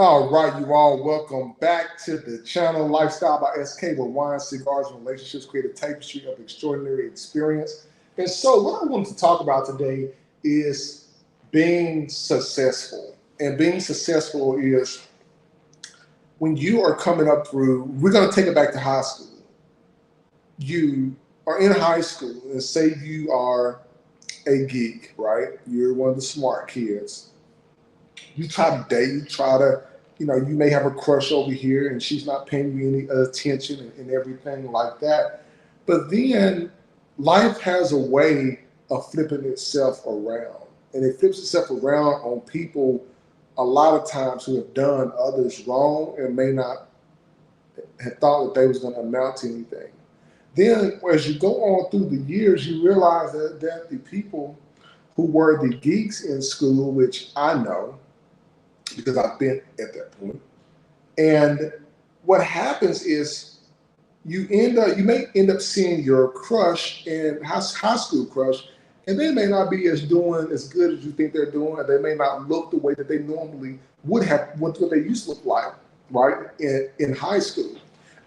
All right, you all, welcome back to the channel Lifestyle by SK, where wine, cigars, and relationships create a tapestry of extraordinary experience. And so, what I wanted to talk about today is being successful. And being successful is when you are coming up through, we're going to take it back to high school. You are in high school, and say you are a geek, right? You're one of the smart kids. You try to date, you try to, you may have a crush over here and she's not paying you any attention and everything like that. But then life has a way of flipping itself around. And it flips itself around on people a lot of times who have done others wrong and may not have thought that they was going to amount to anything. Then as you go on through the years, you realize that the people who were the geeks in school, which I know, because I've been at that point. And what happens is you may end up seeing your crush and high school crush, and they may not be as doing as good as you think they're doing. They may not look the way that they normally would have, what they used to look like, right, in high school.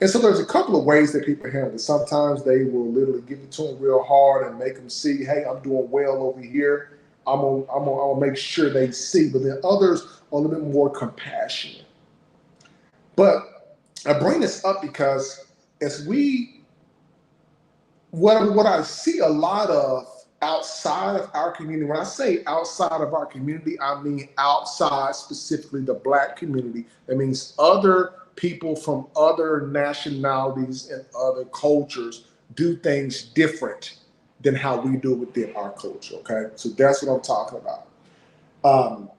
And so there's a couple of ways that people handle it. Sometimes they will literally give it to them real hard and make them see, hey, I'm doing well over here. I'm gonna make sure they see. But then others are a little bit more compassionate. But I bring this up because as what I see a lot of outside of our community, when I say outside of our community, I mean outside, specifically the Black community. That means other people from other nationalities and other cultures do things different than how we do within our culture. Okay, so that's what I'm talking about. Um,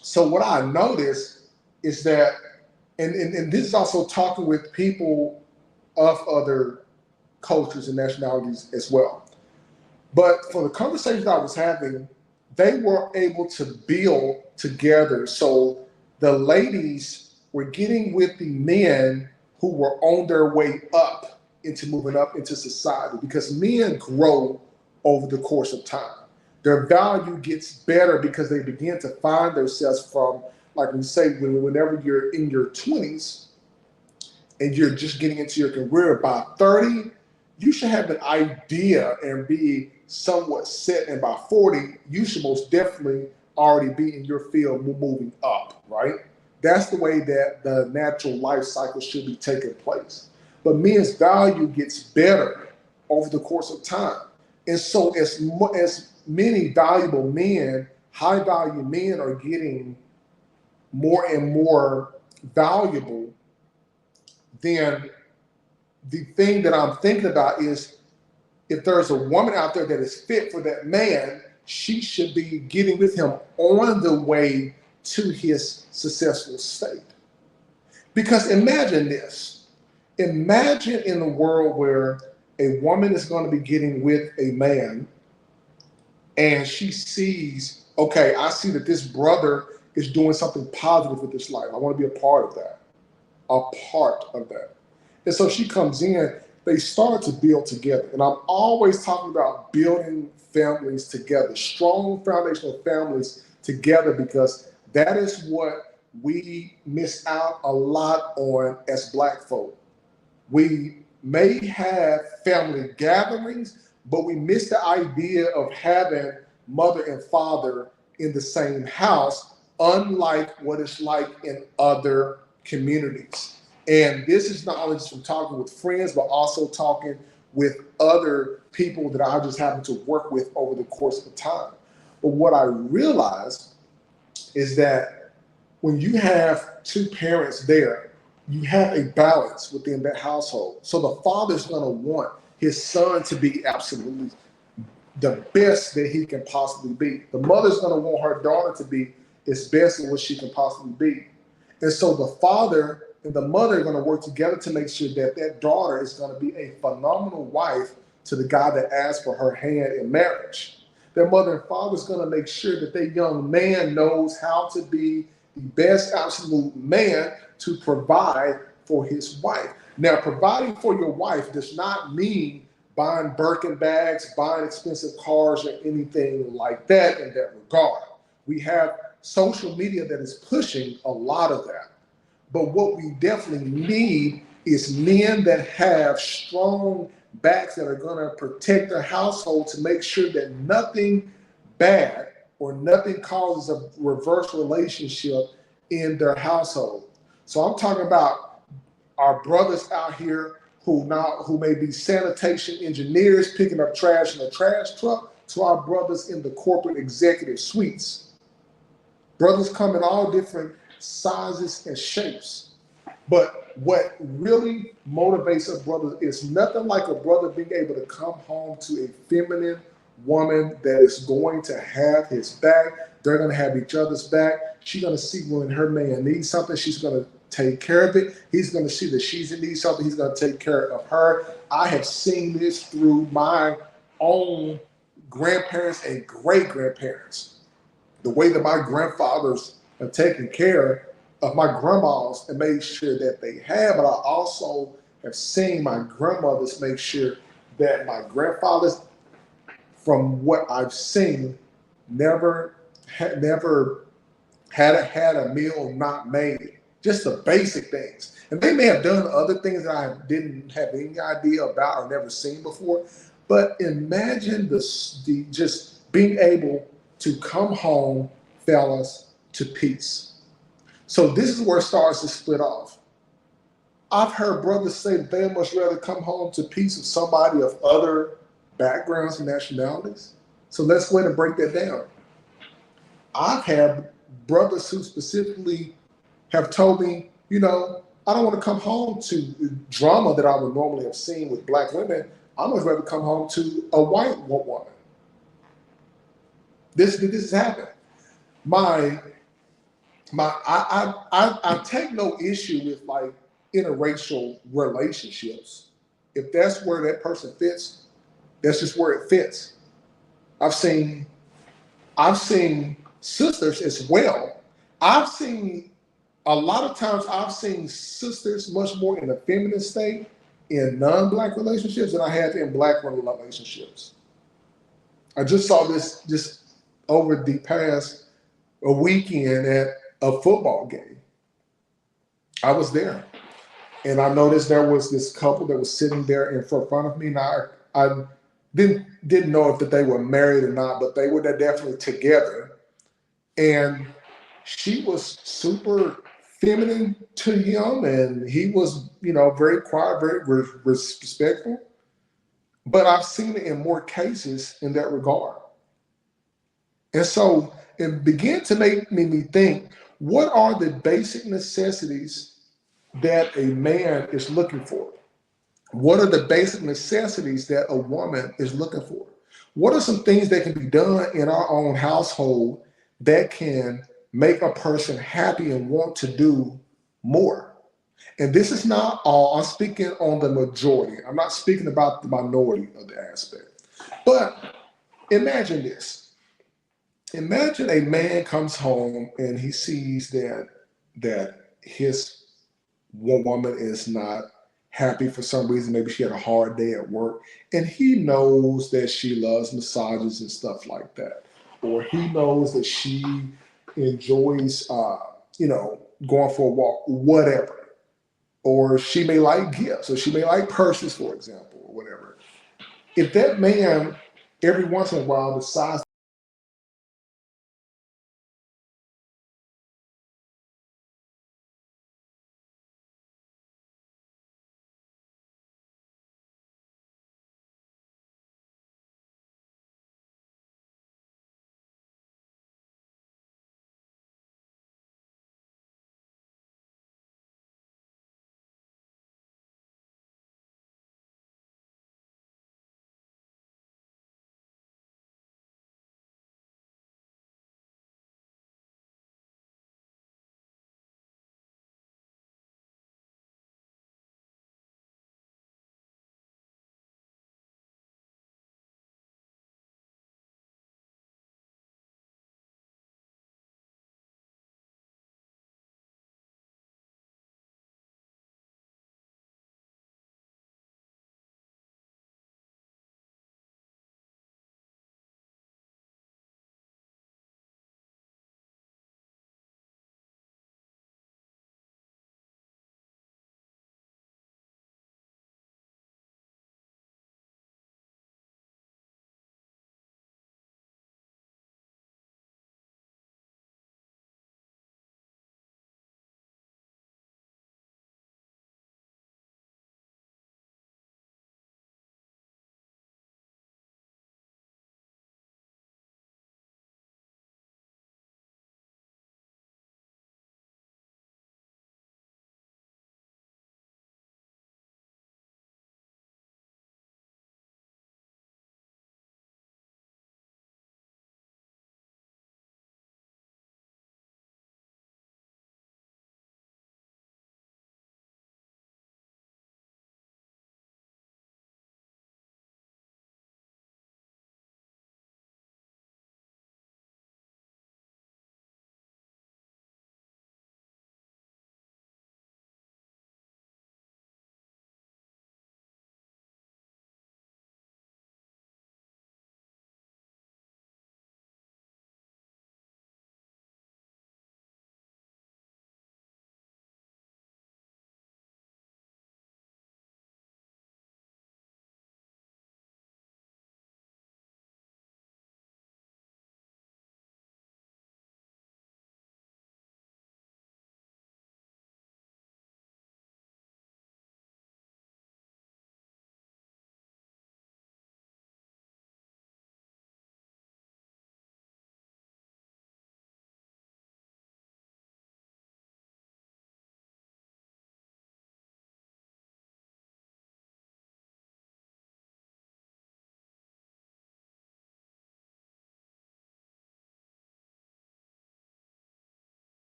so what I notice is that, and this is also talking with people of other cultures and nationalities as well. But for the conversations I was having, they were able to build together. So the ladies were getting with the men who were on their way up into moving up into society, because men grow over the course of time. Their value gets better because they begin to find themselves from, like we say, whenever you're in your 20s and you're just getting into your career. By 30, you should have an idea and be somewhat set. And by 40, you should most definitely already be in your field moving up, right? That's the way that the natural life cycle should be taking place. But men's value gets better over the course of time. And so as many valuable men, high value men, are getting more and more valuable, then the thing that I'm thinking about is, if there's a woman out there that is fit for that man, she should be getting with him on the way to his successful state. Because imagine this. Imagine in a world where a woman is going to be getting with a man and she sees, okay, I see that this brother is doing something positive with his life. I want to be a part of that. A part of that. And so she comes in, they start to build together. And I'm always talking about building families together, strong foundational families together, because that is what we miss out a lot on as Black folk. We may have family gatherings, but we miss the idea of having mother and father in the same house, unlike what it's like in other communities. And this is not only just from talking with friends, but also talking with other people that I just happen to work with over the course of time. But what I realized is that when you have two parents there, you have a balance within that household. So the father's going to want his son to be absolutely the best that he can possibly be. The mother's going to want her daughter to be as best as what she can possibly be. And so the father and the mother are going to work together to make sure that that daughter is going to be a phenomenal wife to the guy that asked for her hand in marriage. Their mother and father is going to make sure that their young man knows how to be the best absolute man to provide for his wife. Now, providing for your wife does not mean buying Birkin bags, buying expensive cars, or anything like that in that regard. We have social media that is pushing a lot of that. But what we definitely need is men that have strong backs that are going to protect their household to make sure that nothing bad or nothing causes a reverse relationship in their household. So I'm talking about our brothers out here who may be sanitation engineers picking up trash in a trash truck, to our brothers in the corporate executive suites. Brothers come in all different sizes and shapes. But what really motivates a brother is nothing like a brother being able to come home to a feminine woman that is going to have his back. They're going to have each other's back. She's going to see when her man needs something, she's going to take care of it. He's going to see that she's in need of something, he's going to take care of her. I have seen this through my own grandparents and great grandparents. The way that my grandfathers have taken care of my grandmas and made sure that they have, but I also have seen my grandmothers make sure that my grandfathers, from what I've seen, never had a meal not made. Just the basic things. And they may have done other things that I didn't have any idea about or never seen before. But imagine the just being able to come home, fellas, to peace. So this is where it starts to split off. I've heard brothers say that they much rather come home to peace with somebody of other backgrounds and nationalities. So let's go ahead and break that down. I've had brothers who specifically have told me, I don't want to come home to drama that I would normally have seen with black women. I much rather come home to a white woman. This has happened. I take no issue with like interracial relationships. If that's where that person fits, that's just where it fits. I've seen sisters as well. A lot of times I've seen sisters much more in a feminine state in non-black relationships than I have in black relationships. I just saw this just over the past a weekend at a football game. I was there, and I noticed there was this couple that was sitting there in front of me. Now I didn't know if that they were married or not, but they were definitely together. And she was super feminine to him, and he was, very quiet, very respectful. But I've seen it in more cases in that regard. And so it began to make me think, what are the basic necessities that a man is looking for? What are the basic necessities that a woman is looking for? What are some things that can be done in our own household that can make a person happy and want to do more? And this is not all. I'm speaking on the majority. I'm not speaking about the minority of the aspect. But imagine this. Imagine a man comes home and he sees that his woman is not happy for some reason. Maybe she had a hard day at work, and he knows that she loves massages and stuff like that, or he knows that she enjoys, going for a walk, whatever. Or she may like gifts, or she may like purses, for example, or whatever. If that man every once in a while decides